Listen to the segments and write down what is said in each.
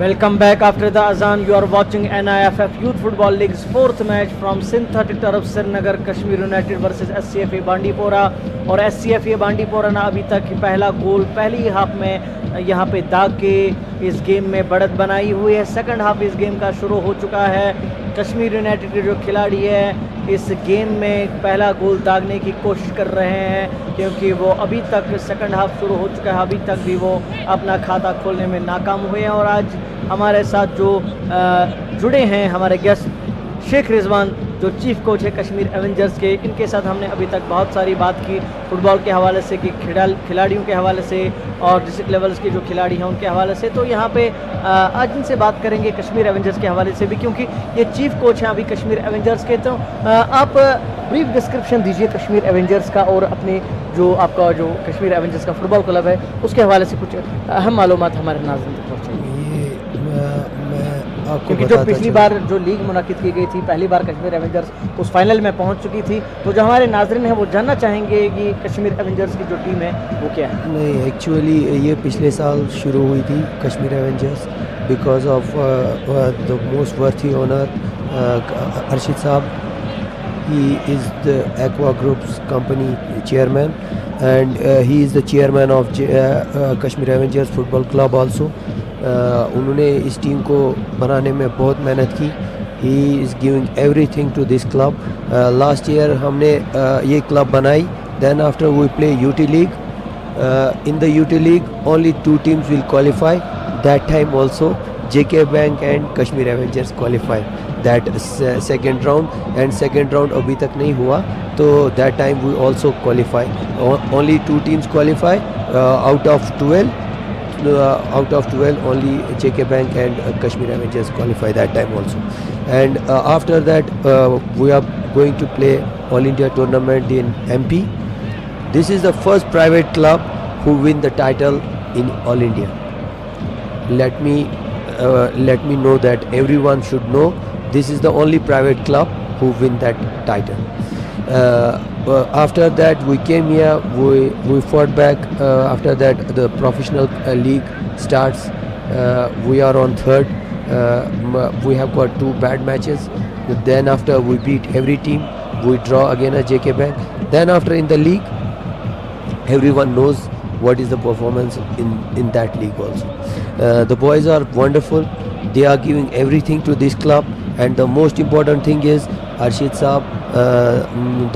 Welcome back after the Azan. You are watching NIFF Youth Football League's fourth match from Synthetic Turf Srinagar Kashmir United versus SCFA Bandipora. और SCFA Bandipora ने अभी तक पहला गोल पहली half में यहाँ पे दाग के इस गेम में बढ़त बनाई हुई है। सेकंड हाफ इस गेम का शुरू हो चुका है। कश्मीर यूनाइटेड के जो खिलाड़ी है इस गेम में पहला गोल दागने की कोशिश कर रहे हैं, क्योंकि वो अभी तक सेकंड हाफ शुरू हो चुका है, अभी तक भी वो अपना खाता खोलने में नाकाम हुए हैं। और आज हमारे साथ जो जुड़े हैं हमारे गेस्ट शेख रिजवान, जो चीफ कोच है कश्मीर एवेंजर्स के, इनके साथ हमने अभी तक बहुत सारी बात की फुटबॉल के हवाले से, कि खिलाड़ियों के हवाले से और डिस्ट्रिक्ट लेवल्स के जो खिलाड़ी हैं उनके हवाले से। तो यहाँ पे आज इनसे बात करेंगे कश्मीर एवेंजर्स के हवाले से भी, क्योंकि ये चीफ कोच हैं अभी कश्मीर एवेंजर्स के। तो आप ब्रीफ डिस्क्रिप्शन दीजिए कश्मीर एवेंजर्स का और अपने जो आपका जो कश्मीर एवेंजर्स का फुटबॉल क्लब है उसके हवाले से कुछ अहम मालूमात हमारे नाज़रीन तक पहुँचाइए। क्योंकि जो पिछली बार जो लीग मुनाकिद की गई थी, पहली बार कश्मीर एवेंजर्स उस फाइनल में पहुंच चुकी थी, तो जो हमारे नाज़रीन हैं वो जानना चाहेंगे कि कश्मीर एवेंजर्स की जो टीम है वो क्या है। नहीं, एक्चुअली ये पिछले साल शुरू हुई थी Kashmir Avengers because of the most worthy owner Arshid साहब। He is the aqua groups company chairman and he is the chairman of Kashmir Avengers football club also. उन्होंने इस टीम को बनाने में बहुत मेहनत की। He is giving everything to this club. Last year हमने ये क्लब बनाई, then after we play UT league. In the UT League only 2 teams will qualify. That time also JK Bank and Kashmir Avengers qualify that second round, and second round अभी तक नहीं हुआ, तो that time we also qualify. Only 2 teams qualify out of 12. Out of 12 only JK Bank and Kashmir Avengers qualify that time also. And after that we are going to play All India tournament in MP. This is the first private club who win the title in All India. Let me know that everyone should know this is the only private club who win that title. After that we came here, we fought back. After that the professional league starts. We are on third. We have got 2 bad matches. Then after we beat every team. We draw again at JK Bank. Then after in the league, everyone knows what is the performance in that league also. The boys are wonderful. They are giving everything to this club, and the most important thing is Arshid Saab,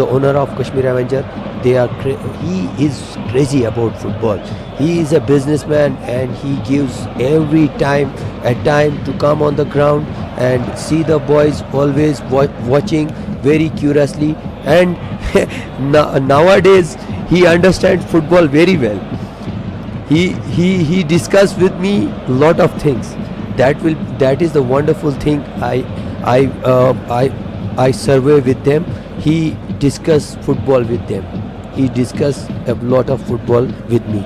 the owner of Kashmir Avenger. He is crazy about football. He is a businessman and he gives every time a time to come on the ground and see the boys, always watching very curiously. And nowadays he understands football very well. He discussed with me lot of things. That is the wonderful thing. I survey with them. He discuss football with them. He discuss a lot of football with me.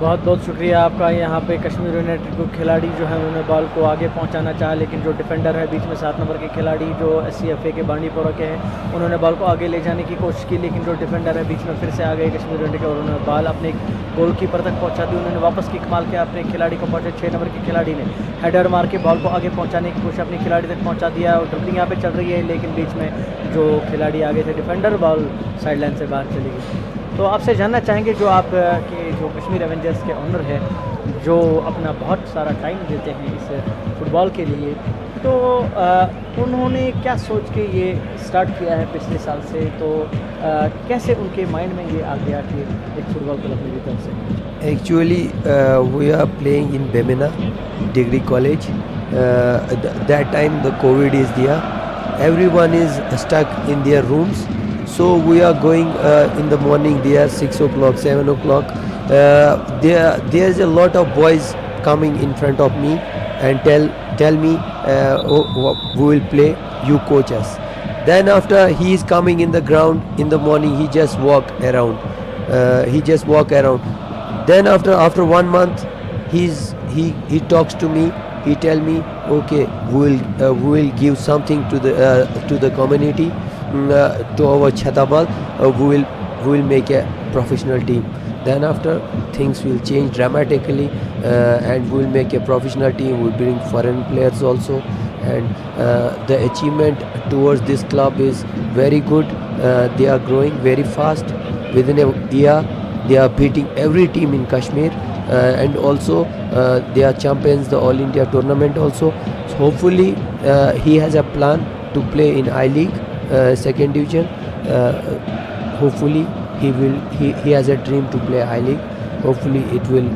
बहुत बहुत शुक्रिया आपका। यहाँ पे Kashmir United को खिलाड़ी जो है उन्होंने बॉल को आगे पहुँचाना चाहा, लेकिन जो डिफेंडर है बीच में 7 नंबर के खिलाड़ी जो SCFA के बांडीपोरा के हैं, उन्होंने बॉल को आगे ले जाने की कोशिश की, लेकिन जो डिफेंडर है बीच में फिर से आ गए कश्मीर यूनाइटेड के और उन्होंने बॉल अपने गोलकीपर तक पहुँचा दी। उन्होंने वापस किक मार के अपने खिलाड़ी को पहुँचे। 6 नंबर के खिलाड़ी ने हेडर मार के बॉल को आगे पहुँचाने की कोशिश अपने खिलाड़ी तक पहुँचा दिया। और ड्रिबलिंग यहाँ पे चल रही है, लेकिन बीच में जो खिलाड़ी आगे थे डिफेंडर, बॉल साइड लाइन से बाहर चली गई। तो आपसे जानना चाहेंगे जो आप के जो कश्मीर एवेंजर्स के ओनर हैं, जो अपना बहुत सारा टाइम देते हैं इस फुटबॉल के लिए, तो उन्होंने क्या सोच के ये स्टार्ट किया है पिछले साल से, तो कैसे उनके माइंड में ये आ गया कि एक फुटबॉल क्लब मेरी तरफ से। Actually we are playing in Bemina Degree College. That time the COVID is there. Everyone is stuck in their rooms. So we are going in the morning there 6 o'clock, 7 o'clock. There's a lot of boys coming in front of me and tell me we will play, you coach us. Then after he is coming in the ground in the morning, he just walk around. Then after 1 month he talks to me. He tell me, okay, we will give something to the community. To our Chhatabad, we will make a professional team. Then after things will change dramatically. and we'll make a professional team. We'll bring foreign players also, and the achievement towards this club is very good. They are growing very fast. Within a year, they are beating every team in Kashmir, and also they are champions the All India tournament also. So hopefully he has a plan to play in I League, second division. Hopefully he has a dream to play I League. Hopefully it will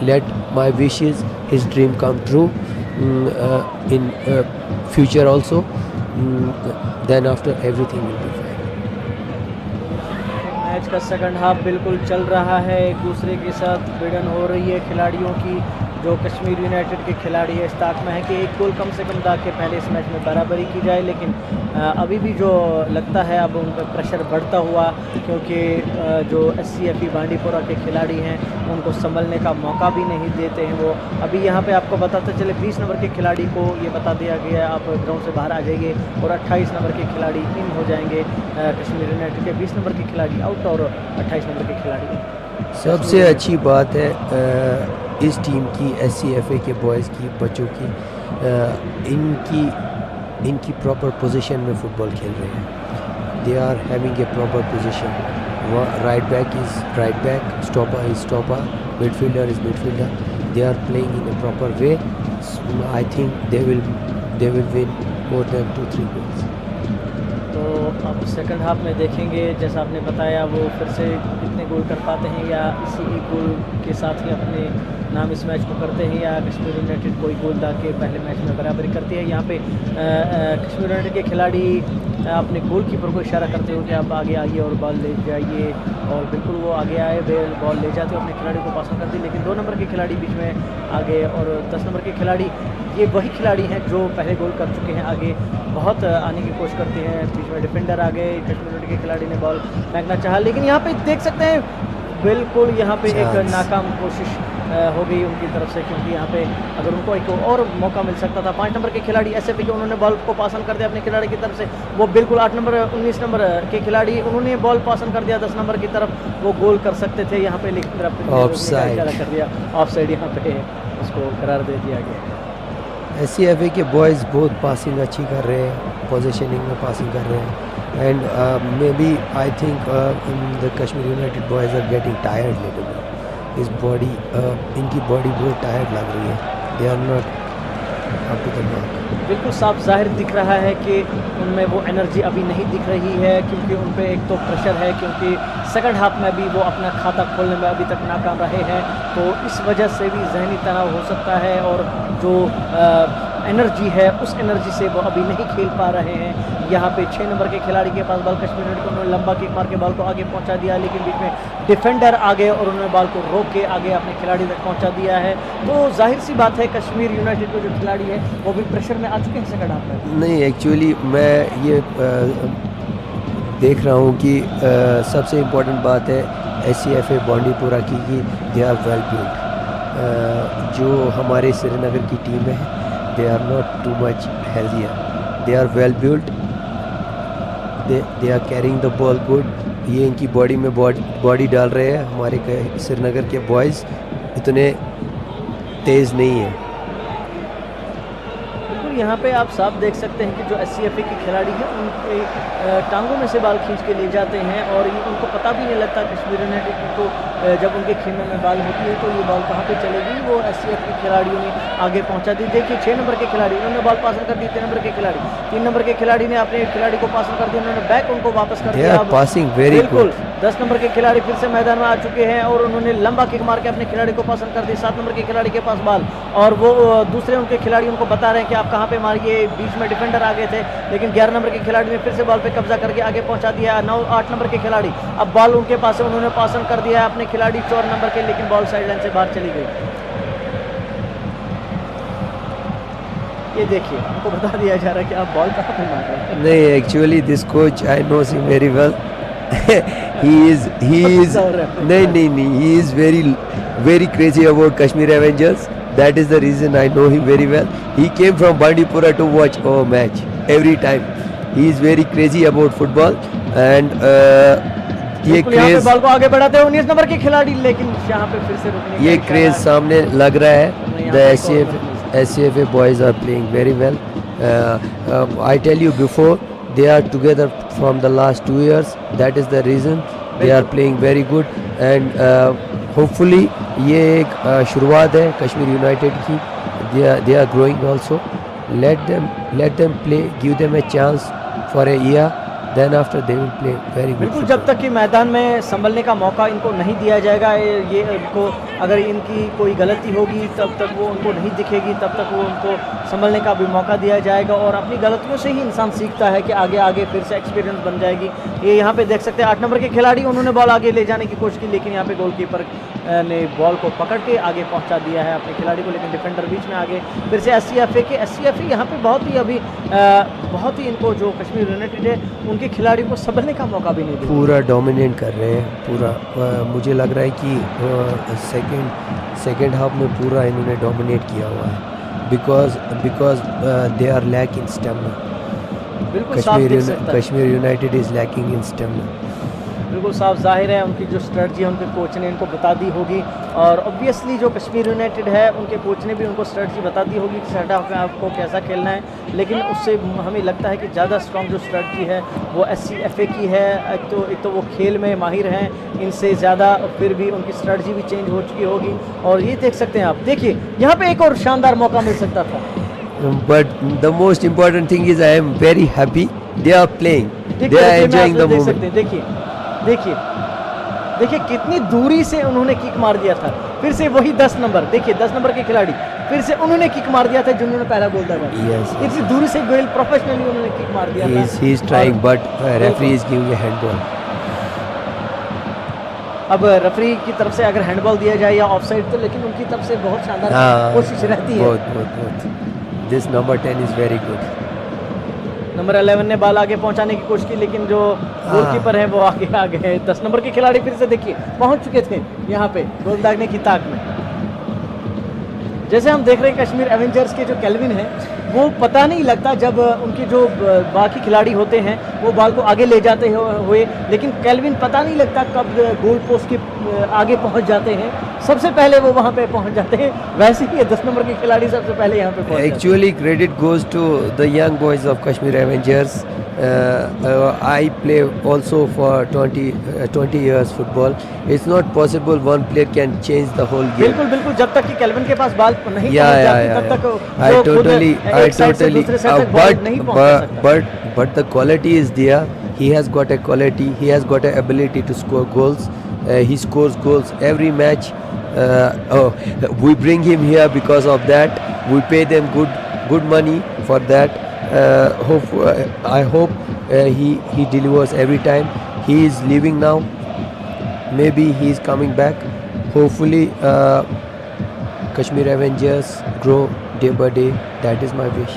let my wishes, his dream come true in future also. Then after everything will be fine. Match का second half बिल्कुल चल रहा है, एक दूसरे के साथ भिड़न हो रही है खिलाड़ियों की। जो कश्मीर यूनाइटेड के खिलाड़ी है इस ताक में है कि एक गोल कम से कम दाग के पहले इस मैच में बराबरी की जाए, लेकिन अभी भी जो लगता है अब उन पर प्रेशर बढ़ता हुआ, क्योंकि जो SCFE बांडीपोरा के खिलाड़ी हैं उनको संभलने का मौका भी नहीं देते हैं। वो अभी यहाँ पे आपको बताते चले 20 नंबर के खिलाड़ी को ये बता दिया गया है आप ग्राउंड से बाहर आ जाइए, और 28 नंबर के खिलाड़ी इन हो जाएंगे। कश्मीर यूनाइटेड के 20 नंबर के खिलाड़ी आउट और 28 नंबर के खिलाड़ी इन। सबसे अच्छी बात है इस टीम की, SCFA के बॉयज़ की, बच्चों की, इनकी प्रॉपर पोजीशन में फुटबॉल खेल रहे हैं। They are having a proper position. Right back is right back, stopper is stopper, midfielder is midfielder. They are playing in a proper way. I think they will win more than 2-3 goals. तो अब second half में देखेंगे, जैसा आपने बताया वो फिर से कितने गोल कर पाते हैं, या इसी एक गोल के साथ ही अपने नाम इस मैच को करते हैं, या कश्मीर यूनाइटेड कोई गोल दाग के पहले मैच में बराबरी करती है। यहाँ पे कश्मीर यूनाइटेड के खिलाड़ी अपने गोलकीपर को इशारा करते हो कि आप आगे आइए और बॉल ले जाइए, और बिल्कुल वो आगे आए, बॉल ले जाते हो, अपने खिलाड़ी को पास कर दी, लेकिन 2 नंबर के खिलाड़ी बीच में आ गए, और 10 नंबर के खिलाड़ी ये वही खिलाड़ी हैं जो पहले गोल कर चुके हैं, आगे बहुत आने की कोशिश करते हैं। बीच में डिफेंडर आ गए, कश्मीर यूनाइटेड के खिलाड़ी ने बॉल फेंकना चाहा, लेकिन यहाँ पे देख सकते हैं बिल्कुल यहाँ पे एक नाकाम कोशिश हो गई उनकी तरफ से, क्योंकि यहाँ पे अगर उनको एक और मौका मिल सकता था। 5 नंबर के खिलाड़ी SFA के, उन्होंने बॉल को पासन कर दिया अपने खिलाड़ी की तरफ से। वो बिल्कुल 8 नंबर 19 नंबर के खिलाड़ी, उन्होंने बॉल पासन कर दिया 10 नंबर की तरफ, वो गोल कर सकते थे यहाँ पे, लेकिन इशारा कर दिया ऑफसाइड, यहाँ पे उसको करार दे दिया गया। SCFA के बॉयज़ बहुत पासिंग अच्छी कर रहे हैं, पोजीशनिंग में पासिंग कर रहे हैं, and maybe I think the Kashmir United boys are getting tired little bit. इस बॉडी इनकी बॉडी बहुत टायर्ड लग रही है। They are not up to the mark. बिल्कुल साफ जाहिर दिख रहा है कि उनमें वो एनर्जी अभी नहीं दिख रही है, क्योंकि उन पे एक तो प्रेशर है, क्योंकि सेकंड हाफ में भी वो अपना खाता खोलने में अभी तक नाकाम रहे हैं, तो इस वजह से भी जहनी तनाव हो सकता है, और जो एनर्जी है उस एनर्जी से वो अभी नहीं खेल पा रहे हैं। यहाँ पे 6 नंबर के खिलाड़ी के पास बॉल, कश्मीर यूनाइटेड को उन्होंने लंबा किक मार के बॉल को आगे पहुँचा दिया, लेकिन बीच में डिफेंडर आ गए और उन्होंने बॉल को रोक के आगे अपने खिलाड़ी तक पहुँचा दिया है। तो जाहिर सी बात है कश्मीर यूनाइटेड के जो खिलाड़ी हैं वो भी प्रेशर में आ चुके हैं सेकंड हाफ में। नहीं, एक्चुअली मैं ये देख रहा हूँ कि सबसे इम्पोर्टेंट बात है SCFA बांडीपोरा की कि दे आर वेल बिल्ड। जो हमारे श्रीनगर की टीम है, they are not too much healthier, they are well build, they are carrying the ball good. ये इनकी बॉडी में बॉडी डाल रहे हैं। हमारे श्रीनगर के बॉयज़ इतने तेज़ नहीं है। यहाँ पे आप साफ देख सकते हैं कि जो SCFA के खिलाड़ी हैं उनके टांगों में से बाल खींच के ले जाते हैं, और ये उनको पता भी नहीं लगता कश्मीर यूनाइटेड को, जब उनके खेमे में बाल होती है तो ये बॉल कहाँ पे चलेगी, वो SCFA के खिलाड़ियों ने आगे पहुँचा दी। देखिए 6 नंबर के खिलाड़ी, उन्होंने बॉल पासन कर दी 3 नंबर के खिलाड़ी, 3 नंबर के खिलाड़ी ने अपने खिलाड़ी को पासन कर दिया, उन्होंने बैक उनको वापस कर दिया। बिल्कुल 10 नंबर के खिलाड़ी फिर से मैदान में आ चुके हैं, और उन्होंने लंबा किक मार के अपने खिलाड़ी को पासन कर दी। 7 नंबर के खिलाड़ी के पास बॉल, और वो दूसरे उनके खिलाड़ी उनको बता रहे हैं कि आप कहाँ पे मारिए। बीच में डिफेंडर आ गए थे, लेकिन 11 नंबर के खिलाड़ी ने फिर से बॉल पे कब्जा करके आगे पहुंचा दिया। 8 नंबर के खिलाड़ी, अब बॉल उनके पास है, उन्होंने पासन कर दिया है अपने खिलाड़ी 4 नंबर के, लेकिन बॉल साइड लाइन से बाहर चली गई। ये देखिए उनको बता दिया जा रहा है कि आप बॉल कहाँ पे मार रहे हैं। नहीं, actually this coach I know him very well. he is नहीं, he is very crazy about Kashmir Avengers. That is the reason I know him very well. He came from Bandipora to watch our match every time. He is very crazy about football, and ये बिल्कुल, यहाँ पे craze ball को आगे बढ़ाते हैं 19 number के खिलाड़ी, लेकिन यहाँ पे फिर से रुकने का ये इशारा क्रेज है। सामने लग रहा है. यहाँ The पे एक और बदतमीज। SCFA boys are playing very well. I tell you before, they are together from the last 2 years. That is the reason they are बिल्कुल। playing very good. And hopefully ये एक शुरुआत है कश्मीर यूनाइटेड की. They are growing also. Let them play. Give them a chance for a year. Then after they will play very good. बिल्कुल, football. जब तक कि मैदान में संभलने का मौका इनको नहीं दिया जाएगा, ये इनको अगर इनकी कोई गलती होगी तब तक वो उनको नहीं दिखेगी, तब तक वो उनको संभलने का भी मौका दिया जाएगा। और अपनी गलतियों से ही इंसान सीखता है कि आगे आगे फिर से एक्सपीरियंस बन जाएगी। ये यहाँ पे देख सकते हैं 8 नंबर के खिलाड़ी, उन्होंने बॉल आगे ले जाने की कोशिश की, लेकिन यहाँ पे गोलकीपर ने बॉल को पकड़ के आगे पहुँचा दिया है अपने खिलाड़ी को, लेकिन डिफेंडर बीच में आगे। फिर से SCFA यहाँ पे बहुत ही इनको जो कश्मीर यूनाइटेड है उनके खिलाड़ी को संभलने का मौका भी नहीं दिया। पूरा डोमिनेट कर रहे हैं पूरा. मुझे लग रहा है कि सेकेंड हाफ में पूरा इन्होंने डोमिनेट किया हुआ है because they are lack in stamina. बिल्कुल साफ दिख सकता है। Kashmir United is lacking in stamina. बिल्कुल साफ जाहिर है उनकी जो स्ट्रेटजी है उनके कोच ने इनको बता दी होगी, और ऑब्वियसली जो कश्मीर यूनाइटेड है उनके कोच ने भी उनको स्ट्रेटजी बता दी होगी कि सेट हाफ में आपको कैसा खेलना है। लेकिन उससे हमें लगता है कि ज़्यादा स्ट्रॉन्ग जो स्ट्रेटजी है वो SCFA की है। एक तो वो खेल में माहिर हैं इनसे ज़्यादा, फिर भी उनकी स्ट्रेटजी भी चेंज हो चुकी होगी। और ये देख सकते हैं आप, देखिए यहाँ पे एक और शानदार मौका मिल सकता था। But the most important thing is I am very happy they are playing. They are enjoying the देख moment. सकते हैं, देखिए कितनी दूरी से उन्होंने किक मार दिया था। फिर से वही 10 नंबर, देखिए 10 नंबर के खिलाड़ी फिर से उन्होंने किक मार दिया था जिन्होंने पहला गोल दगा। Yes, इतनी दूरी से गोल प्रोफेशनली उन्होंने किक मार दिया था। He is trying, but referee is giving a handball. अब रेफरी की तरफ से अगर हैंडबॉल दिया जाए या ऑफसाइड, तो लेकिन उनकी तरफ से बहुत शानदार हाँ, कोशिश रहती है। बहुत. This number 10 is very good. Number 11 ने बॉल आगे पहुंचाने की कोशिश की, लेकिन जो गोलकीपर है वो आगे आ गए। 10 नंबर के खिलाड़ी फिर से देखिए पहुंच चुके थे यहाँ पे गोल दागने की ताक में। जैसे हम देख रहे हैं कश्मीर एवेंजर्स के जो केल्विन है वो पता नहीं लगता जब उनके जो बाकी खिलाड़ी होते हैं वो बॉल को आगे ले जाते हुए, लेकिन केल्विन पता नहीं लगता कब गोल पोस्ट के आगे पहुंच जाते हैं। सबसे पहले वो वहां पे पहुंच जाते हैं। वैसे ही 10 नंबर के खिलाड़ी सबसे पहले यहाँ पे पहुंच जाते हैं। Actually, credit goes to the young boys of Kashmir Avengers. I play also for 20 years football. It's not possible one player can change the whole game. बिल्कुल, जब तक कि केल्विन के पास बॉल नहीं Yeah, पहुंच yeah, जाती yeah, तब तक yeah. वो खुद एक साइड से दूसरे साइड तक बॉल नहीं पहुंच सकता। But the quality is there. He has got a quality. He has got a ability to score goals. He scores goals every match. We bring him here because of that. We pay them good money for that. I hope he delivers every time. He is leaving now. Maybe he is coming back. Hopefully, Kashmir Avengers grow day by day. That is my wish.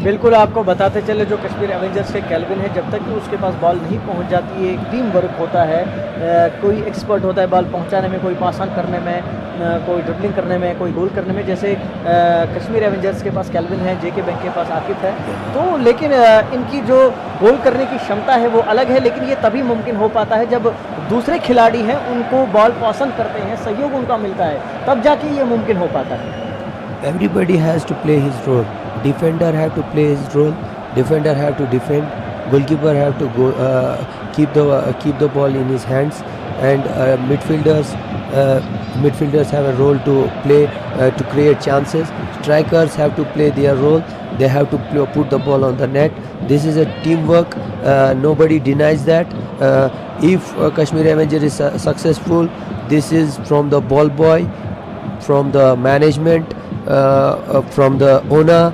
बिल्कुल, आपको बताते चले जो Kashmir Avengers के kelvin है, जब तक कि उसके पास बॉल नहीं पहुंच जाती है, एक टीम वर्क होता है। कोई एक्सपर्ट होता है बॉल पहुंचाने में, कोई पास ऑन करने में, कोई ड्रिबलिंग करने में, कोई गोल करने में। जैसे कश्मीर एवेंजर्स के पास केल्विन है, जेके बैंक के पास आकिफ है। तो लेकिन इनकी जो गोल करने की क्षमता है वो अलग है, लेकिन ये तभी मुमकिन हो पाता है जब दूसरे खिलाड़ी हैं उनको बॉल पसंद करते हैं, सहयोग उनका मिलता है, तब जाके ये मुमकिन हो पाता है। Everybody has to play his role. Defender have to play his role. Defender have to defend. Goalkeeper have to go keep the ball in his hands, and midfielders have a role to play to create chances. Strikers have to play their role. They have to put the ball on the net. This is a teamwork. Nobody denies that. If Kashmir Avenger is successful, this is from the ball boy, from the management, from the owner,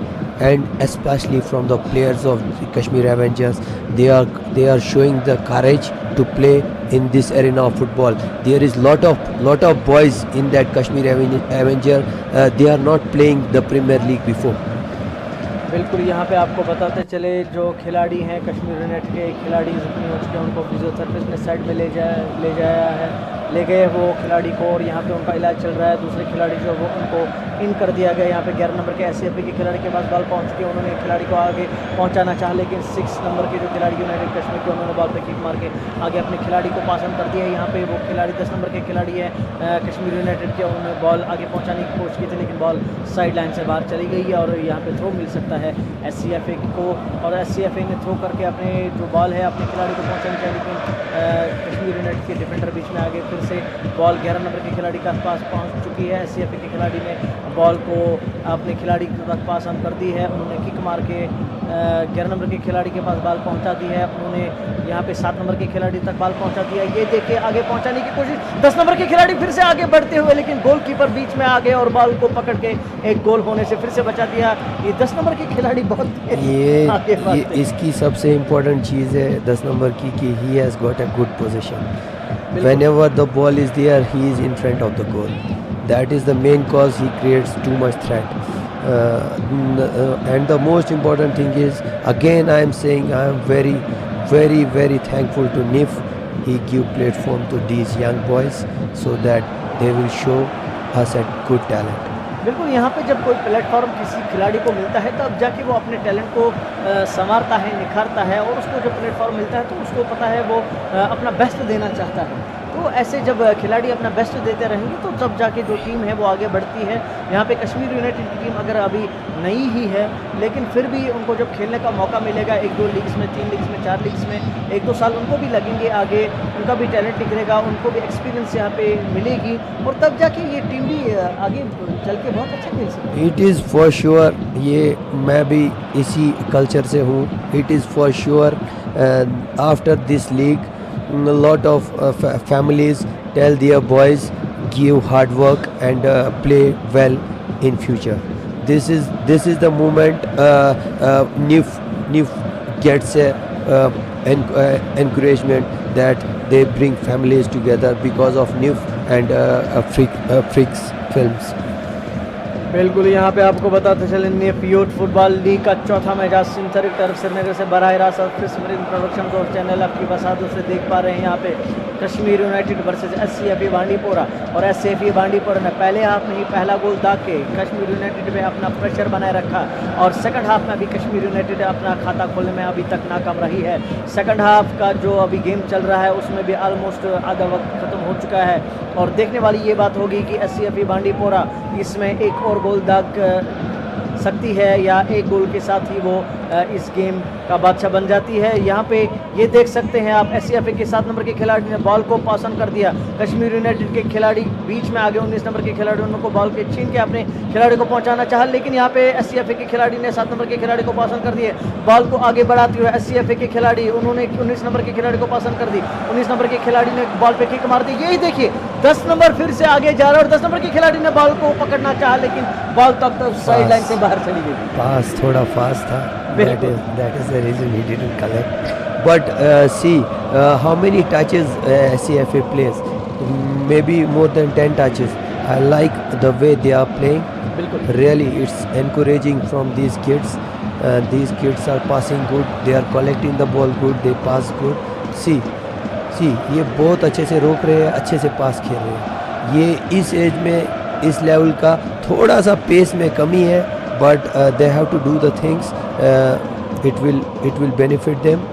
and especially from the players of Kashmir Avengers. They are showing the courage to play in this arena of football. There is lot of boys in that Kashmir Avenger. They are not playing the Premier League before. बिल्कुल, यहाँ पे आपको बताते चले जो खिलाड़ी हैं Kashmir United के खिलाड़ी जख्मी हो चुके हैं, उनको फिजियोथेरेपिस्ट ने साइड में ले जाया है ले गए वो खिलाड़ी को और यहाँ पे उनका इलाज चल रहा है। दूसरे खिलाड़ी जो वो उनको इन कर दिया गया। यहाँ पे 11 नंबर के SCFA के खिलाड़ी के पास बॉल पहुँच चुकी है। उन्होंने खिलाड़ी को आगे पहुँचाना चाहा, लेकिन 6 नंबर के जो खिलाड़ी यूनाइटेड कश्मीर के उन्होंने बॉल पे किक मार के आगे अपने खिलाड़ी को पास कर दिया है। यहाँ पे वो खिलाड़ी 10 नंबर के खिलाड़ी है कश्मीर यूनाइटेड के, उन्होंने बॉल आगे पहुँचाने की कोशिश की थी, लेकिन बॉल साइड लाइन से बाहर चली गई है और यहाँ पे थ्रो मिल सकता है SCFA को। और SCFA ने थ्रो करके अपने जो बॉल है अपने खिलाड़ी को पहुँचानी चाहिए, लेकिन कश्मीर यूनाइटेड के डिफेंडर बीच में आगे फिर से बॉल 11 नंबर के खिलाड़ी के पास पहुँच चुकी है। SCFA के खिलाड़ी ने बॉल को अपने खिलाड़ी तक पास ऑन कर दी है। उन्होंने किक मार के 11 नंबर के खिलाड़ी के पास बॉल पहुंचा दी है। उन्होंने यहाँ पे 7 नंबर के खिलाड़ी तक बॉल पहुंचा दिया। ये देखिए आगे पहुंचाने की कोशिश, 10 नंबर के खिलाड़ी फिर से आगे बढ़ते हुए, लेकिन गोलकीपर बीच में आ गए और बॉल को पकड़ के एक गोल होने से फिर से बचा दिया। ये 10 नंबर के खिलाड़ी बहुत ये इसकी सबसे इम्पोर्टेंट चीज़ है 10 नंबर की कि he has got a good position. Whenever the ball is there, he is in front of the goal. That is the main cause he creates too much threat. And the most important thing is, again I am saying, I am very, very, very thankful to NIF. He give platform to these young boys so that they will show us a good talent. बिल्कुल, यहाँ पे जब कोई platform किसी खिलाड़ी को मिलता है तब जाके वो अपने टैलेंट को संवारता है, निखारता है, और उसको जब प्लेटफॉर्म मिलता है तो उसको पता है वो अपना बेस्ट देना चाहता है। तो ऐसे जब खिलाड़ी अपना बेस्ट देते रहेंगे तो तब जाके जो टीम है वो आगे बढ़ती है। यहाँ पे कश्मीर यूनाइटेड की टीम अगर अभी नई ही है, लेकिन फिर भी उनको जब खेलने का मौका मिलेगा 1-2 लीग्स में, 3 लीग्स में, 4 लीग्स में, 1-2 साल उनको भी लगेंगे आगे, उनका भी टैलेंट निखरेगा, उनको भी एक्सपीरियंस यहाँ पे मिलेगी और तब जाके ये टीम भी आगे चल के बहुत अच्छा खेल सकती है। इट इज़ फॉर श्योर, ये मैं भी इसी कल्चर से हूँ। It is for sure after this league a lot of families tell their boys give hard work and play well in future. This is the moment NIF gets encouragement that they bring families together because of NIF and Freaks Films. बिल्कुल, यहाँ पे आपको बताते चले NIF youth football league का चौथा match आज synthetic turf Srinagar से बराह रास्त प्रोडक्शन और चैनल आपकी बसातों से देख पा रहे हैं। यहाँ पे Kashmir United versus SCFA Bandipora, और SCFA बांडीपोरा ने पहले हाफ में ही पहला गोल दाग के कश्मीर यूनाइटेड में अपना प्रेशर बनाए रखा और सेकंड हाफ में अभी कश्मीर यूनाइटेड अपना खाता खोलने में अभी तक नाकाम रही है। सेकंड हाफ का जो अभी गेम चल रहा है उसमें भी ऑलमोस्ट आधा वक्त ख़त्म हो चुका है और देखने वाली ये बात होगी कि SCFA बांडीपोरा इसमें एक और गोल दाग सकती है या एक गोल के साथ ही वो इस गेम का बादशाह बन जाती है। यहाँ पे ये देख सकते हैं आप, SCFA के 7 नंबर के खिलाड़ी ने बॉल को पास ऑन कर दिया। कश्मीर यूनाइटेड के खिलाड़ी बीच में आगे 19 नंबर के खिलाड़ी उनको बॉल के छीन के अपने खिलाड़ी को पहुंचाना चाहा, लेकिन यहाँ पे SCFA के खिलाड़ी ने 7 नंबर के खिलाड़ी को पास ऑन कर दिए। बॉल को आगे बढ़ाते हुए SCFA के खिलाड़ी उन्होंने 19 नंबर के खिलाड़ी को पास ऑन कर दी। 19 नंबर के खिलाड़ी ने बॉल पे किक मार दी। यही देखिए 10 नंबर फिर से आगे जा रहा है और 10 नंबर के खिलाड़ी ने बॉल को पकड़ना चाहा, लेकिन बॉल तब साइड लाइन से बाहर चली गई। पास थोड़ा फास्ट था, that is the reason he didn't collect. But see how many touches SCFA plays, maybe more than 10 touches. I like the way they are playing. Really, it's encouraging from these kids. These kids are passing good, they are collecting the ball good, they pass good. See, ये बहुत अच्छे से रोक रहे हैं, अच्छे से पास खेल रहे हैं। ये इस एज में, इस लेवल का थोड़ा सा पेस में कमी है, but they have to do the things. It will benefit them.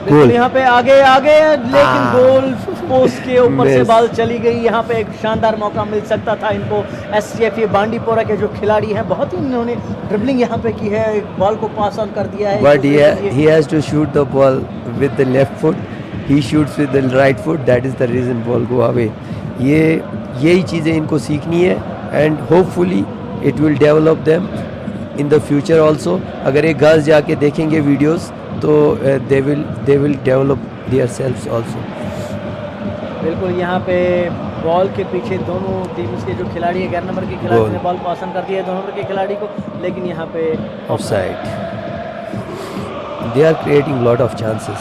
गोल यहाँ पे आगे लेकिन गोल पोस्ट के ऊपर से बॉल चली गई। यहाँ पे एक शानदार मौका मिल सकता था इनको। SCFA बांडीपोरा के जो खिलाड़ी हैं बहुत ही इन्होंने ड्रिबलिंग यहाँ पे की है, बॉल को पास ऑन कर दिया है। But he has to shoot the ball with the left foot. He shoots with the right foot. That is the reason ball go away. यही चीज़ें इनको सीखनी है and hopefully it will develop them in the future also. अगर ये girls जाके देखेंगे videos तो they will develop their selves also. बिल्कुल, यहाँ पे बॉल के पीछे दोनों टीम्स के जो खिलाड़ी है 11 नंबर के खिलाड़ी ने बॉल पास ऑन कर दिया है 2 नंबर के खिलाड़ी को, लेकिन यहाँ पे offside. They are creating lot of chances.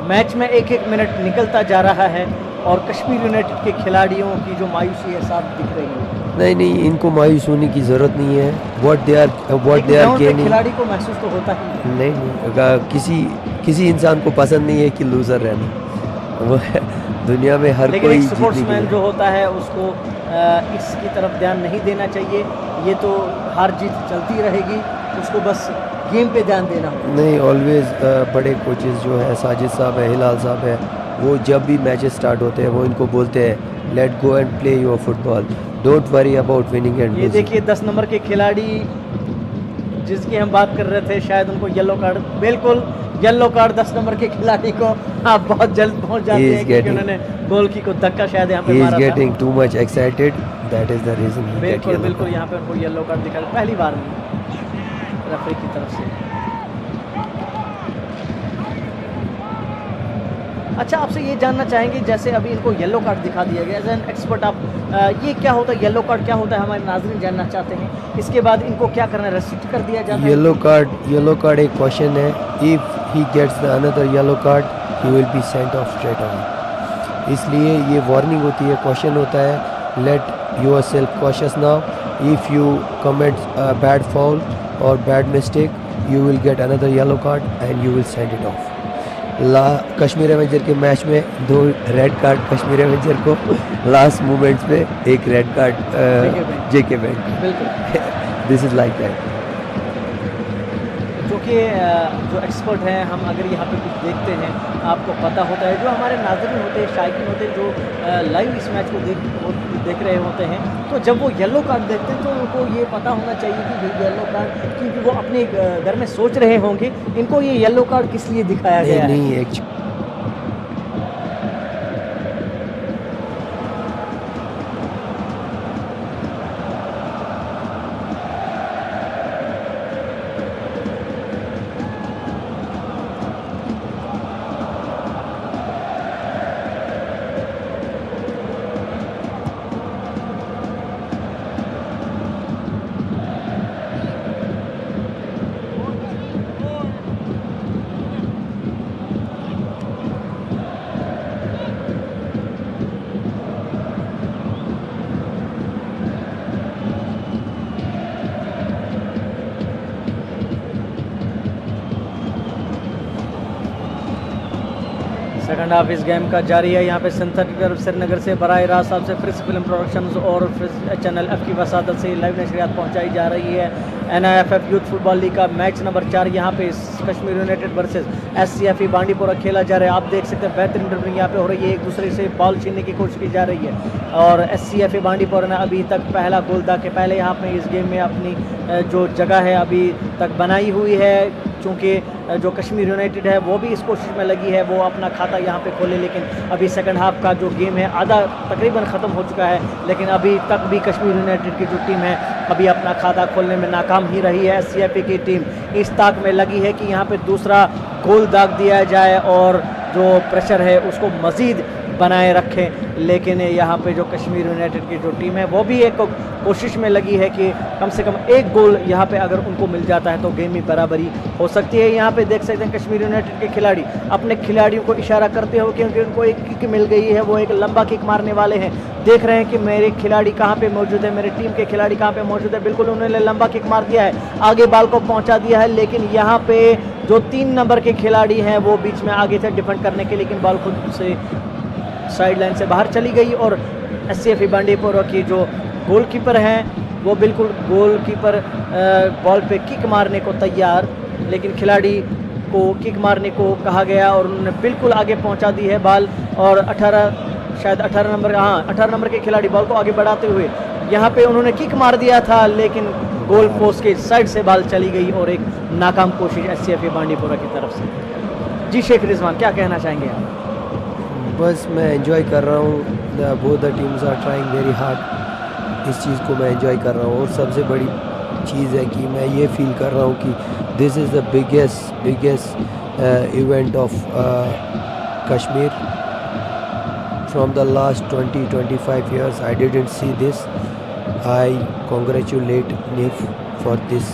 Match में एक मिनट निकलता जा रहा है और कश्मीर यूनाइटेड के खिलाड़ियों की जो मायूसी है साफ दिख रही है। नहीं, इनको मायूस होने की ज़रूरत नहीं है। what they are gaining, खिलाड़ी को महसूस तो होता ही नहीं, किसी इंसान को पसंद नहीं है कि लूज़र रहना। वो दुनिया में हर लेकिन कोई एक जीतने के स्पोर्ट्समैन लिए जो होता है उसको इसकी तरफ ध्यान नहीं देना चाहिए। ये तो हार जीत चलती रहेगी, उसको बस गेम पे ध्यान देना होगा। नहीं, ऑलवेज बड़े कोचेस जो है साजिद साहब है, हिलाल साहब है, वो जब भी मैचेस स्टार्ट होते हैं वो इनको बोलते हैं let go and play your football, don't worry about winning and ये लूजिंग। देखिए 10 नंबर के खिलाड़ी जिसकी हम बात कर रहे थे, शायद उनको येलो कार्ड, बिल्कुल येलो कार्ड 10 नंबर के खिलाड़ी को आप बहुत जल्द पहुंच जाते हैं क्योंकि उन्होंने गोल की को धक्का शायद यहाँ पे ही इज मारा था। Getting too much excited, that is the reason he get बिल्कुल येलो बिल्कुल, कार्ड। यहाँ पे उनको येलो कार्ड दिखा पहली बार में रेफरी की तरफ से। अच्छा, आपसे ये जानना चाहेंगे, जैसे अभी इनको येलो कार्ड दिखा दिया गया, एज एन एक्सपर्ट आप ये क्या होता है, येलो कार्ड क्या होता है, हमारे नाज़रीन जानना चाहते हैं। इसके बाद इनको क्या करना है, रेस्ट्रिक्ट कर दिया जाता है? येलो कार्ड एक क्वेश्चन है, if he gets the another yellow card he will be sent off straight away. इसलिए ये वार्निंग होती है, क्वेश्चन होता है, let yourself cautious now, if you commit bad foul और bad mistake you will get another yellow card and you will send it off. Kashmir Avenger के match में 2 red card Kashmir Avenger को, लास्ट मोमेंट्स पे एक red card जेके bank. बिल्कुल this is like that. क्योंकि जो expert हैं, हम अगर यहाँ पे कुछ देखते हैं, आपको पता होता है, जो हमारे नाज़रीन होते हैं, शायकीन होते हैं, जो लाइव इस मैच को देख रहे होते हैं, तो जब वो येलो कार्ड देखते हैं तो उनको ये पता होना चाहिए कि ये येलो कार्ड, क्योंकि वो अपने घर में सोच रहे होंगे इनको ये येलो कार्ड किस लिए दिखाया गया है। नहीं एक्चुअली सेकंड हाफ इस गेम का जारी है। यहाँ पे सिंथेटिक टर्फ श्रीनगर से बराह रास्त आपसे फ्रिज फिल्म प्रोडक्शंस और फ्रिज चैनल एफ की वसादत से लाइव नशरियात पहुँचाई जा रही है। NIFF यूथ फुटबॉल लीग का मैच नंबर 4 यहाँ पे Kashmir United versus SCFE Bandipora खेला जा रहा है। आप देख सकते हैं बेहतरीन ड्रिबलिंग यहाँ पे हो रही है, एक दूसरे से बॉल छीनने की कोशिश की जा रही है और SCFE बांडीपोरा ने अभी तक पहला गोल दाके पहले यहाँ पे इस गेम में अपनी जो जगह है अभी तक बनाई हुई है। चूँकि जो कश्मीर यूनाइटेड है वो भी इस कोशिश में लगी है वो अपना खाता यहाँ पे खोले, लेकिन अभी सेकंड हाफ का जो गेम है आधा तकरीबन ख़त्म हो चुका है, लेकिन अभी तक भी कश्मीर यूनाइटेड की जो टीम है अभी अपना खाता खोलने में नाकाम ही रही है। SCFE की टीम इस ताक में लगी है कि यहाँ पे दूसरा गोल दाग दिया जाए और जो प्रेशर है उसको मज़ीद बनाए रखें, लेकिन यहाँ पे जो कश्मीर यूनाइटेड की जो टीम है वो भी एक कोशिश में लगी है कि कम से कम एक गोल यहाँ पे अगर उनको मिल जाता है तो गेम में बराबरी हो सकती है। यहाँ पे देख सकते हैं कश्मीर यूनाइटेड के खिलाड़ी अपने खिलाड़ियों को इशारा करते हो क्योंकि उनको एक किक मिल गई है, वो एक लंबा किक मारने वाले हैं। देख रहे हैं कि मेरे खिलाड़ी कहाँ पे मौजूद है, मेरे टीम के खिलाड़ी कहाँ पे मौजूद है। बिल्कुल उन्होंने लंबा किक मार दिया है, आगे बॉल को पहुँचा दिया है, लेकिन यहाँ पे जो 3 नंबर के खिलाड़ी हैं वो बीच में आगे थे डिफेंड करने के, लेकिन बॉल खुद से साइड लाइन से बाहर चली गई और SCFE बांडीपोरा की जो गोलकीपर हैं वो बिल्कुल गोलकीपर बॉल पे किक मारने को तैयार, लेकिन खिलाड़ी को किक मारने को कहा गया और उन्होंने बिल्कुल आगे पहुंचा दी है बॉल और 18 नंबर के खिलाड़ी बॉल को आगे बढ़ाते हुए यहाँ पे उन्होंने किक मार दिया था, लेकिन गोल पोस्ट के साइड से बॉल चली गई और एक नाकाम कोशिश SCFE बांडीपोरा की तरफ से। जी शेख रिजवान, क्या कहना चाहेंगे आप? बस मैं एंजॉय कर रहा हूँ, both the teams are trying very hard, इस चीज़ को मैं एंजॉय कर रहा हूँ और सबसे बड़ी चीज़ है कि मैं ये फील कर रहा हूँ कि this is the biggest event of Kashmir from the last 20-25 years. I didn't see this. I congratulate NIF for this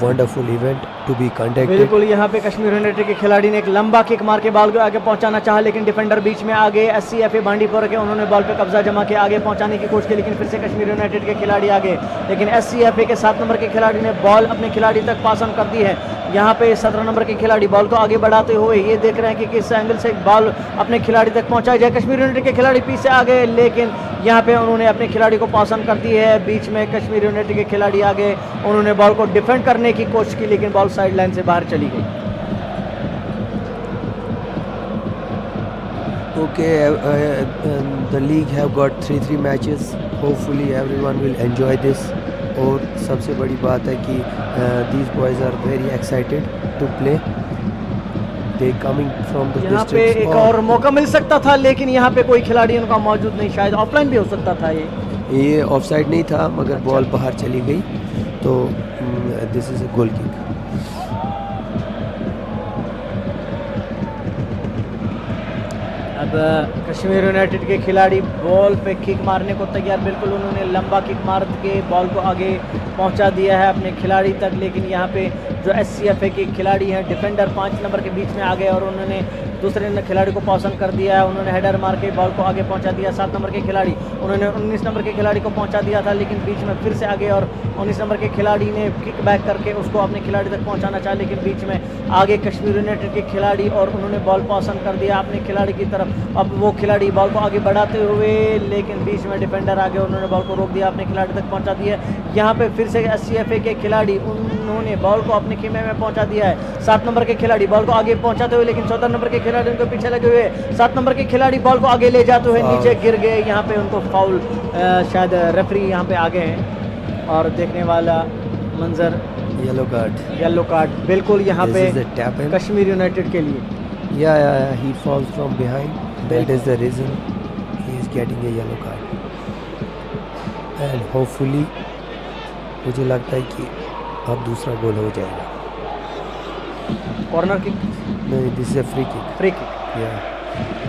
wonderful event to be conducted. बिल्कुल यहाँ पे कश्मीर यूनाइटेड के खिलाड़ी ने एक लंबा किक मार के बॉल को आगे पहुंचाना चाहा, लेकिन डिफेंडर बीच में आ गए। SCFE बांडीपोरा के उन्होंने बॉल पे कब्जा जमा के आगे पहुंचाने की कोशिश की, लेकिन फिर से कश्मीर यूनाइटेड के खिलाड़ी आगे, लेकिन SCFE के 7 नंबर के खिलाड़ी ने बॉल अपने खिलाड़ी तक पास ऑन कर दी है। यहाँ पे 17 नंबर के खिलाड़ी बॉल को आगे बढ़ाते हुए ये देख रहे हैं कि किस एंगल से बॉल अपने खिलाड़ी तक पहुंचाई जाए। कश्मीर यूनाइटेड के खिलाड़ी पीछे आ गए, लेकिन यहाँ पे उन्होंने अपने खिलाड़ी को पास ऑन कर दी है। बीच में कश्मीर यूनाइटेड के खिलाड़ी आ गए, उन्होंने बॉल को डिफेंड करने की कोशिश की, लेकिन बॉल साइड लाइन से बाहर चली गई। Okay, the league have got 3 matches. Hopefully everyone will enjoy this. और सबसे बड़ी बात है कि these boys are very excited to play. They coming from the यहाँ पे districts. एक और मौका मिल सकता था, लेकिन यहाँ पे कोई खिलाड़ी उनका मौजूद नहीं, शायद ऑफलाइन भी हो सकता था। ये ऑफसाइड नहीं था, मगर बॉल बाहर चली गई, तो this is a goal kick. अब कश्मीर यूनाइटेड के खिलाड़ी बॉल पे किक मारने को तैयार, बिल्कुल उन्होंने लंबा किक मार के बॉल को आगे पहुंचा दिया है अपने खिलाड़ी तक, लेकिन यहाँ पे जो SCFA के खिलाड़ी हैं डिफेंडर 5 नंबर के बीच में आ गए और उन्होंने दूसरे खिलाड़ी को पास ऑन कर दिया है। उन्होंने हेडर मार के बॉल को आगे पहुंचा दिया। 7 नंबर के खिलाड़ी उन्होंने 19 नंबर के खिलाड़ी को पहुंचा दिया था, लेकिन बीच में फिर से आ गए और 19 नंबर के खिलाड़ी ने किक बैक करके उसको अपने खिलाड़ी तक पहुंचाना चाहा, लेकिन बीच में आगे कश्मीर यूनाइटेड के खिलाड़ी और उन्होंने बॉल पास ऑन कर दिया अपने खिलाड़ी की तरफ। अब वो खिलाड़ी बॉल को आगे बढ़ाते हुए, लेकिन बीच में डिफेंडर आ गए, उन्होंने बॉल को रोक दिया, अपने खिलाड़ी तक पहुँचा दिया। यहाँ पे फिर से SCFA के खिलाड़ी उन्होंने बॉल को अपने खेमे में पहुँचा दिया है। 7 नंबर के खिलाड़ी बॉल को आगे पहुँचाते हुए, लेकिन 14 नंबर के खिलाड़ी उनको पीछे लगे हुए। 7 नंबर के खिलाड़ी बॉल को आगे ले जाते हुए नीचे गिर गए। यहाँ पे उनको फाउल, शायद रेफरी यहाँ पे आ गए हैं और देखने वाला मंजर येलो कार्ड बिल्कुल यहाँ पे कश्मीर यूनाइटेड के लिए। he falls from behind. That is the reason he is getting a yellow card. And hopefully मुझे लगता है कि अब दूसरा गोल हो जाएगा। कॉर्नर किक नहीं, this is a free kick. Free kick,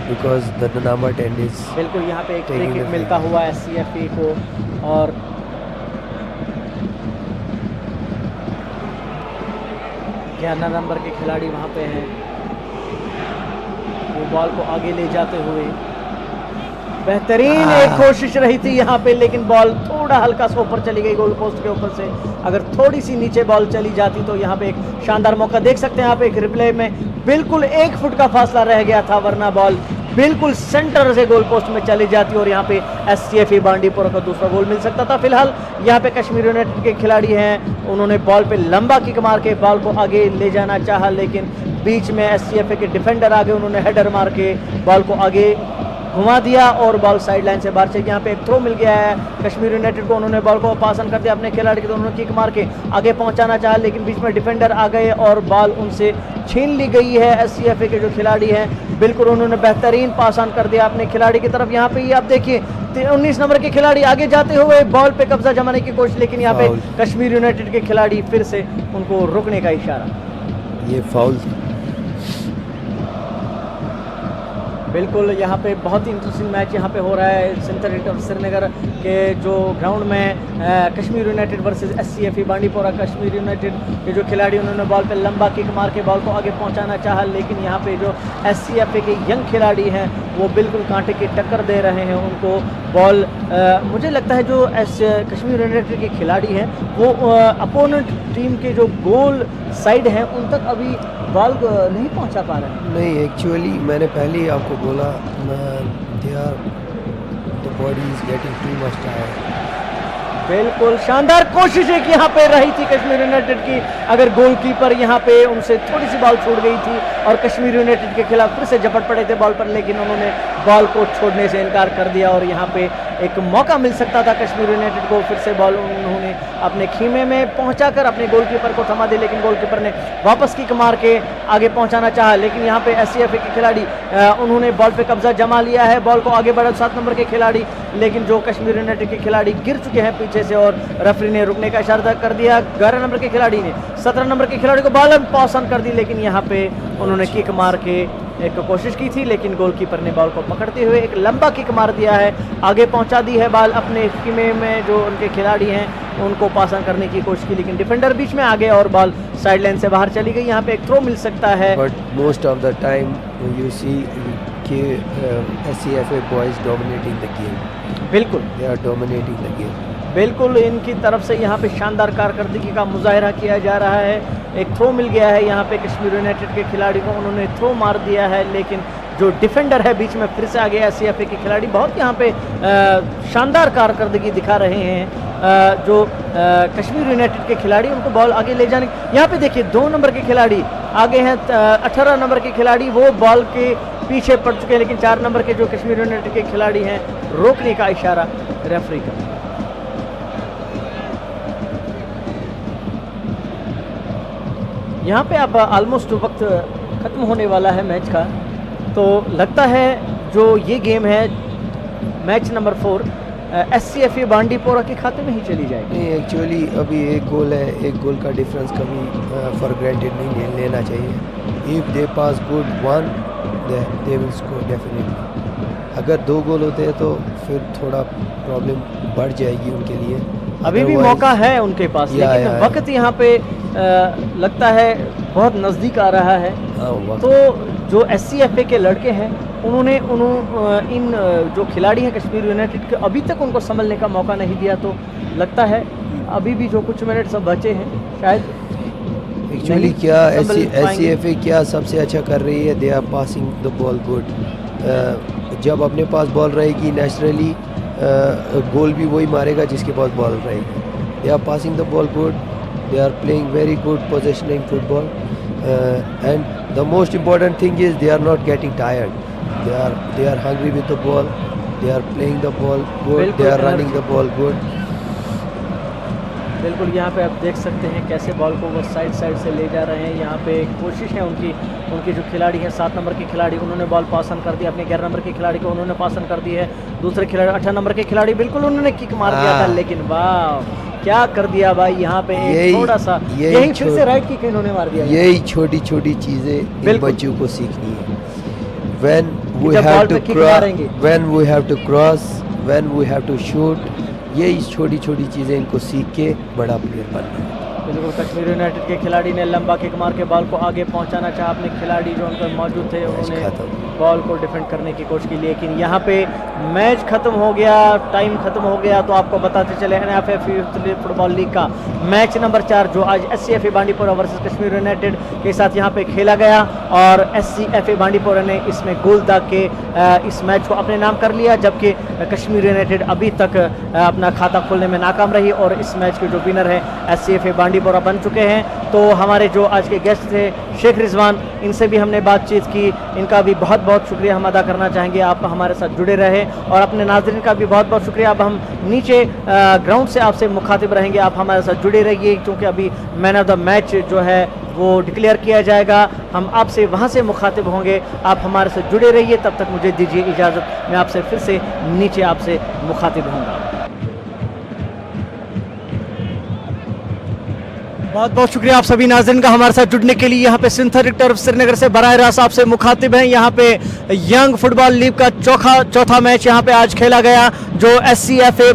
Because the number 10 is बिल्कुल यहाँ पे एक फ्री taking किक the मिलता free हुआ SCFA को। और 11 नंबर के खिलाड़ी वहाँ पे हैं, वो बॉल को आगे ले जाते हुए बेहतरीन एक कोशिश रही थी यहाँ पे, लेकिन बॉल थोड़ा हल्का सा ऊपर चली गई गोल पोस्ट के ऊपर से। अगर थोड़ी सी नीचे बॉल चली जाती तो यहाँ पे एक शानदार मौका देख सकते हैं आप एक रिप्ले में, बिल्कुल 1 फुट का फासला रह गया था, वरना बॉल बिल्कुल सेंटर से गोल पोस्ट में चली जाती और यहाँ पे SCFA बांडीपुरा का दूसरा गोल मिल सकता था। फिलहाल यहाँ पे कश्मीर यूनाइटेड के खिलाड़ी हैं, उन्होंने बॉल पे लंबा किक मार के बॉल को आगे ले जाना चाहा, लेकिन बीच में SCFA के डिफेंडर आ गए, उन्होंने हेडर मार के बॉल को आगे घुमा दिया और बॉल साइड लाइन से बाहर से। यहाँ पे एक थ्रो मिल गया है कश्मीर यूनाइटेड को, उन्होंने बॉल को पास ऑन कर दिया अपने खिलाड़ी के, तो उन्होंने किक मार के आगे पहुंचाना चाहा, लेकिन बीच में डिफेंडर आ गए और बॉल उनसे छीन ली गई है। SCFA के जो खिलाड़ी हैं बिल्कुल उन्होंने बेहतरीन पास ऑन कर दिया अपने खिलाड़ी की तरफ। यहाँ पे ये आप देखिए 19 नंबर के खिलाड़ी आगे जाते हुए बॉल पे कब्जा जमाने की कोशिश, लेकिन यहाँ पे कश्मीर यूनाइटेड के खिलाड़ी फिर से उनको रुकने का इशारा। ये फाउल बिल्कुल यहाँ पे बहुत ही इंटरेस्टिंग मैच यहाँ पे हो रहा है सिंथेटिक टर्फ श्रीनगर के जो ग्राउंड में Kashmir United versus SCFA Bandipora. Kashmir United के जो खिलाड़ी उन्होंने बॉल पे लंबा किक मार के बॉल को आगे पहुंचाना चाहा, लेकिन यहाँ पे जो SCFA के यंग खिलाड़ी हैं वो बिल्कुल कांटे की टक्कर दे रहे हैं उनको बॉल। मुझे लगता है जो कश्मीर यूनाइटेड के खिलाड़ी हैं वो अपोनेंट टीम के जो गोल साइड हैं उन तक अभी बॉल नहीं पहुंचा पा रहे हैं। नहीं, एक्चुअली मैंने पहले ही आपको बोला, the body is getting too much tired. बिल्कुल शानदार कोशिश एक यहाँ पे रही थी कश्मीर यूनाइटेड की, अगर गोलकीपर यहाँ पे उनसे थोड़ी सी बॉल छूट गई थी और कश्मीर यूनाइटेड के खिलाफ फिर से झपट पड़े थे बॉल पर, लेकिन उन्होंने बॉल को छोड़ने से इनकार कर दिया और यहाँ पे एक मौका मिल सकता था कश्मीर यूनाइटेड को। फिर से बॉल उन्होंने अपने खीमे में पहुंचाकर अपने गोलकीपर को थमा दिया, लेकिन गोलकीपर ने वापस किक मार के आगे पहुंचाना चाहा, लेकिन यहाँ पे SCFA के खिलाड़ी उन्होंने बॉल पे कब्जा जमा लिया है। बॉल को आगे बढ़ा 7 नंबर के खिलाड़ी, लेकिन जो कश्मीर यूनाइटेड के खिलाड़ी गिर चुके हैं पीछे से और रेफरी ने रुकने का इशारा कर दिया। 11 नंबर के खिलाड़ी ने 17 नंबर के खिलाड़ी को बॉल पास ऑन कर दी, लेकिन यहाँ पे उन्होंने किक मार के एक कोशिश की थी, लेकिन गोलकीपर ने बॉल को पकड़ते हुए एक लंबा किक मार दिया है, आगे पहुंचा दी है बॉल अपने खीमे में। जो उनके खिलाड़ी हैं उनको पास ऑन करने की कोशिश की, लेकिन डिफेंडर बीच में आ गए और बॉल साइड लाइन से बाहर चली गई। यहाँ पे एक थ्रो मिल सकता है। But most of the time you see कि SCFA boys dominating the game. बिल्कुल they are dominating the game. बिल्कुल इनकी तरफ से यहाँ पे शानदार कारकर्दगी का मुजाहरा किया जा रहा है। एक थ्रो मिल गया है यहाँ पे कश्मीर यूनाइटेड के खिलाड़ी को, उन्होंने थ्रो मार दिया है, लेकिन जो डिफेंडर है बीच में फिर से आ गया SCFA के खिलाड़ी। बहुत यहाँ पे शानदार कारकर्दगी दिखा रहे हैं जो कश्मीर यूनाइटेड के खिलाड़ी, उनको बॉल आगे ले जाने। यहाँ पे देखिए 2 नंबर के खिलाड़ी आगे हैं, 18 नंबर के खिलाड़ी वो बॉल के पीछे पड़ चुके हैं, लेकिन 4 नंबर के जो कश्मीर यूनाइटेड के खिलाड़ी हैं रोकने का इशारा रेफरी का। यहाँ पे अब ऑलमोस्ट वक्त ख़त्म होने वाला है मैच का, तो लगता है जो ये गेम है मैच नंबर 4 SCFA बांडीपोरा के खाते में ही चली जाएगी। नहीं, एक्चुअली अभी एक गोल है, एक गोल का डिफरेंस कभी फॉर ग्रांटेड नहीं लेना चाहिए। If they pass good 1 they will score definitely. अगर 2 गोल होते हैं तो फिर थोड़ा प्रॉब्लम बढ़ जाएगी उनके लिए। अभी भी मौका है उनके पास, लेकिन वक्त यहाँ पे लगता है बहुत नज़दीक आ रहा है। तो जो SCFA के लड़के हैं उन्होंने इन जो खिलाड़ी हैं कश्मीर यूनाइटेड के, अभी तक उनको संभलने का मौका नहीं दिया। तो लगता है अभी भी जो कुछ मिनट सब बचे हैं शायद एक्चुअली क्या SCFA क्या सबसे अच्छा कर रही है, they are passing the ball good. जब अपने पास बॉल रहेगी नेचुरली गोल भी वही मारेगा जिसके पास बॉल रहेगी। They are passing the ball good, they are playing very good positioning football, and the most important thing is they are not getting tired. They are hungry with the ball, they are playing the ball good, they are running the ball good. बिल्कुल यहाँ पे आप देख सकते हैं कैसे ball को वो साइड से ले जा रहे हैं। यहाँ पे कोशिश है उनकी जो खिलाड़ी हैं 7 नंबर के खिलाड़ी, उन्होंने बॉल पास ऑन कर दिया, अपने 11 नंबर के खिलाड़ी को उन्होंने पास ऑन कर दी है। दूसरे खिलाड़ी 18 नंबर के खिलाड़ी बिल्कुल उन्होंने किक मार दिया था, लेकिन वाह क्या कर दिया भाई यहाँ पे एक थोड़ा सा यही फिर से राइट किक इन्होंने मार दिया। यही छोटी चीज़ें इन बच्चों को सीखनी है। When we have to cross, when we have to shoot, यही छोटी चीज़ें इनको सीख के बड़ा प्लेयर बनना है। बिल्कुल कश्मीर यूनाइटेड के खिलाड़ी ने लंबा किक मार के बॉल को आगे पहुंचाना चाहा, अपने खिलाड़ी जो उन पर मौजूद थे उन्होंने बॉल को डिफेंड करने की कोशिश की, लेकिन यहाँ पे मैच खत्म हो गया, टाइम खत्म हो गया। तो आपको बताते चले NFF फुटबॉल लीग का मैच नंबर 4 जो आज SCFA Bandipora versus Kashmir United के साथ यहाँ पे खेला गया, और SCFA बांडीपोरा ने इसमें गोल दाग के इस मैच को अपने नाम कर लिया, जबकि कश्मीर यूनाइटेड अभी तक अपना खाता खोलने में नाकाम रही और इस मैच के जो विनर है SCFA बांडीपोरा बन चुके हैं। तो हमारे जो आज के गेस्ट थे शेख रिजवान, इनसे भी हमने बातचीत की, इनका भी बहुत बहुत शुक्रिया हम अदा करना चाहेंगे। आप हमारे साथ जुड़े रहे और अपने नाज़रीन का भी बहुत बहुत शुक्रिया। अब हम नीचे ग्राउंड से आपसे मुखातिब रहेंगे, आप हमारे साथ जुड़े रहिए, क्योंकि अभी मैन ऑफ द मैच जो है वो डिक्लेयर किया जाएगा, हम आपसे वहाँ से मुखातिब होंगे। आप हमारे साथ जुड़े रहिए, तब तक मुझे दीजिए इजाज़त, मैं आपसे फिर से नीचे आपसे मुखातिब होऊंगा। बहुत बहुत शुक्रिया आप सभी नाज़रीन का हमारे साथ जुड़ने के लिए। यहाँ पे सिंथेटिक टर्फ श्रीनगर से बराह रास्त आपसे मुखातिब हैं। यहाँ पे यंग फुटबॉल लीग का चौथा मैच यहाँ पे आज खेला गया, जो SCFA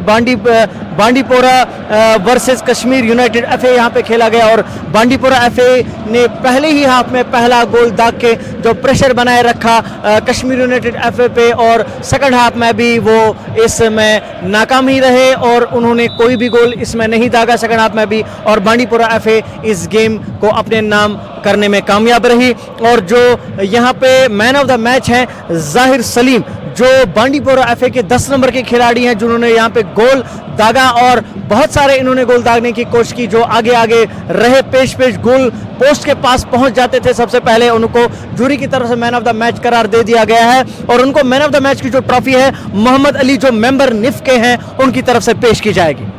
Bandipora versus Kashmir United FA यहाँ पे खेला गया, और बांडीपोरा FA ने पहले ही हाफ में पहला गोल दाग के जो प्रेशर बनाए रखा कश्मीर यूनाइटेड FA पे, और सेकंड हाफ में भी वो इसमें नाकाम ही रहे और उन्होंने कोई भी गोल इसमें नहीं दागा सेकंड हाफ में भी, और बांडीपोरा FA इस गेम को अपने नाम करने में कामयाब रही। और जो यहाँ पे मैन ऑफ द मैच हैं जाहिर सलीम, जो बांडीपोरा FA के 10 नंबर के खिलाड़ी हैं, जिन्होंने यहाँ पे गोल दागा, और बहुत सारे इन्होंने गोल दागने की कोशिश की, जो आगे रहे पेश गोल पोस्ट के पास पहुंच जाते थे। सबसे पहले उनको जूरी की तरफ से मैन ऑफ द मैच करार दे दिया गया है, और उनको मैन ऑफ द मैच की जो ट्रॉफी है मोहम्मद अली जो मेंबर निफ के हैं उनकी तरफ से पेश की जाएगी।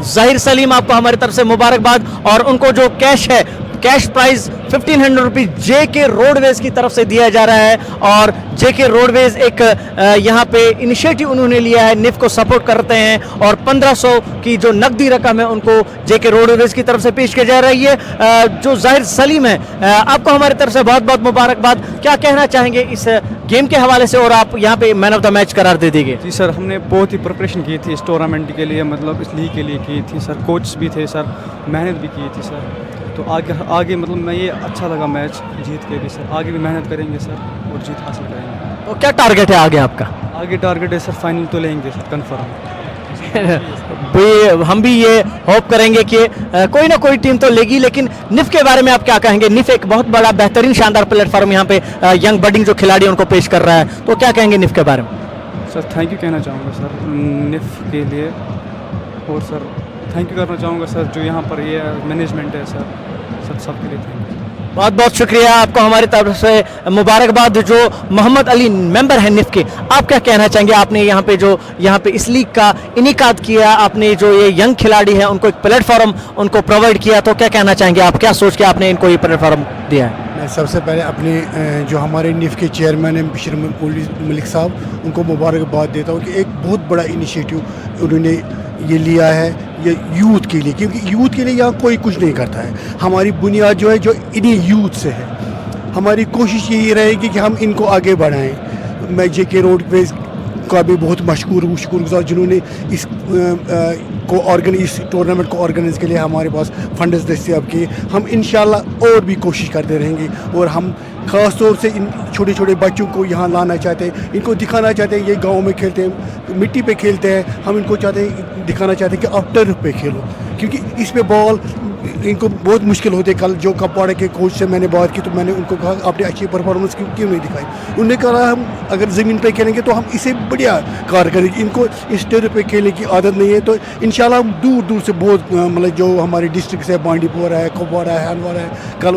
जाहिर सलीम आपको हमारी तरफ से मुबारकबाद, और उनको जो कैश है, cash prize 1500 rupees JK Roadways की तरफ से दिया जा रहा है, और JK रोडवेज एक यहाँ पे इनिशिएटिव उन्होंने लिया है, निफ को सपोर्ट करते हैं, और 1500 की जो नकदी रकम है उनको JK रोडवेज की तरफ से पेश की जा रही है। जो जाहिर सलीम है, आपको हमारी तरफ से बहुत बहुत मुबारकबाद। क्या कहना चाहेंगे इस गेम के हवाले से, और आप यहाँ पे मैन ऑफ द मैच करार दे देंगे? जी सर, हमने बहुत ही प्रिपरेशन की थी इस टूर्नामेंट के लिए, मतलब इस लीग के लिए की थी सर, कोच भी थे सर, मेहनत भी की थी सर। तो आगे मतलब मैं ये अच्छा लगा मैच जीत के भी सर, आगे भी मेहनत करेंगे सर और जीत हासिल करेंगे। तो क्या टारगेट है आगे आपका? आगे टारगेट है सर फाइनल तो लेंगे सर, कन्फर्म। हम भी ये होप करेंगे कि कोई ना कोई टीम तो लेगी, लेकिन निफ के बारे में आप क्या कहेंगे? निफ एक बहुत बड़ा बेहतरीन शानदार प्लेटफॉर्म यहाँ पे यंग बडिंग जो खिलाड़ी हैं उनको पेश कर रहा है, तो क्या कहेंगे निफ के बारे में? सर थैंक यू कहना चाहूँगा सर निफ के लिए, और सर थैंक यू करना चाहूँगा सर जो यहाँ पर ये मैनेजमेंट है सर सबके लिए थैंक यू। बहुत बहुत शुक्रिया आपको हमारी तरफ से मुबारकबाद। जो मोहम्मद अली मेंबर हैं निफ के, आप क्या कहना चाहेंगे? आपने यहाँ पे इस लीग का इनिकाद किया, आपने जो ये यंग खिलाड़ी हैं उनको एक प्लेटफॉर्म उनको प्रोवाइड किया, तो क्या कहना चाहेंगे आप? क्या सोच के आपने इनको ये प्लेटफॉर्म दिया है? मैं सबसे पहले अपने जो हमारे निफ के चेयरमैन हैं बशीर मलिक साहब, उनको मुबारकबाद देता हूँ कि एक बहुत बड़ा इनिशिएटिव उन्होंने ये लिया है ये यूथ के लिए, क्योंकि यूथ के लिए यहाँ कोई कुछ नहीं करता है। हमारी बुनियाद जो है जो इन्हीं यूथ से है। हमारी कोशिश यही रहेगी कि हम इनको आगे बढ़ाएं। मैं जेके रोड पे का भी बहुत शुक्रगुजार जिन्होंने इस इस टूर्नामेंट को ऑर्गेनाइज के लिए हमारे पास फंड्स दस्तियाब किए। हम इंशाल्लाह और भी कोशिश करते रहेंगे, और हम ख़ास तौर से इन छोटे छोटे बच्चों को यहाँ लाना चाहते हैं, इनको दिखाना चाहते हैं ये गांव में खेलते हैं, मिट्टी पे खेलते हैं। हम इनको दिखाना चाहते हैं कि आप टर्फ पे खेलो, क्योंकि इस पे बॉल इनको बहुत मुश्किल होती है। कल जो कपवाड़ा के कोच से मैंने बात की तो मैंने उनको कहा आपने अच्छी परफॉर्मेंस क्यों नहीं दिखाई? उन्होंने कहा हम अगर ज़मीन पे खेलेंगे तो हम इसे बढ़िया कार करेंगे, इनको इस टर्फ पे खेलने की आदत नहीं है। तो इंशाल्लाह हम दूर दूर से बहुत मतलब जो हमारे डिस्ट्रिक्ट से बांडीपोरा है, कपवाड़ा है, हनवारा है, कल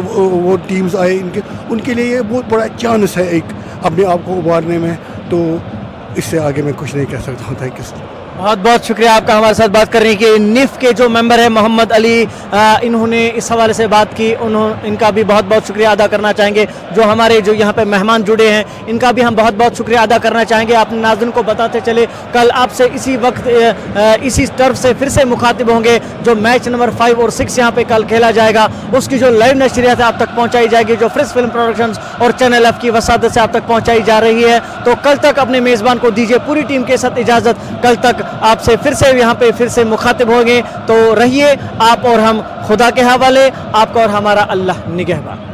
वो टीम्स आए उनके लिए ये बहुत बड़ा चांस है एक अपने आप को उभारने में। तो इससे आगे मैं कुछ नहीं कह सकता हूँ। Thank you sir. बहुत बहुत शुक्रिया आपका हमारे साथ बात करने के। निफ के जो मेंबर है मोहम्मद अली, इन्होंने इस हवाले से बात की, इनका भी बहुत बहुत शुक्रिया अदा करना चाहेंगे। जो हमारे जो यहाँ पे मेहमान जुड़े हैं इनका भी हम बहुत बहुत शुक्रिया अदा करना चाहेंगे। अपने नाज़रीन को बताते चले कल आपसे इसी वक्त इसी टर्फ से फिर से मुखातिब होंगे। जो मैच नंबर 5 और 6 यहाँ पे कल खेला जाएगा उसकी जो लाइव नशरियात आप तक पहुँचाई जाएगी, जो फ्रिस फिल्म प्रोडक्शंस और चैनल एफ की वसादत से आप तक पहुँचाई जा रही है। तो कल तक अपने मेज़बान को दीजिए पूरी टीम के साथ इजाज़त। कल तक आपसे फिर से यहाँ पे फिर से मुखातिब होंगे। तो रहिए आप और हम खुदा के हवाले, आपका और हमारा अल्लाह निगहबान।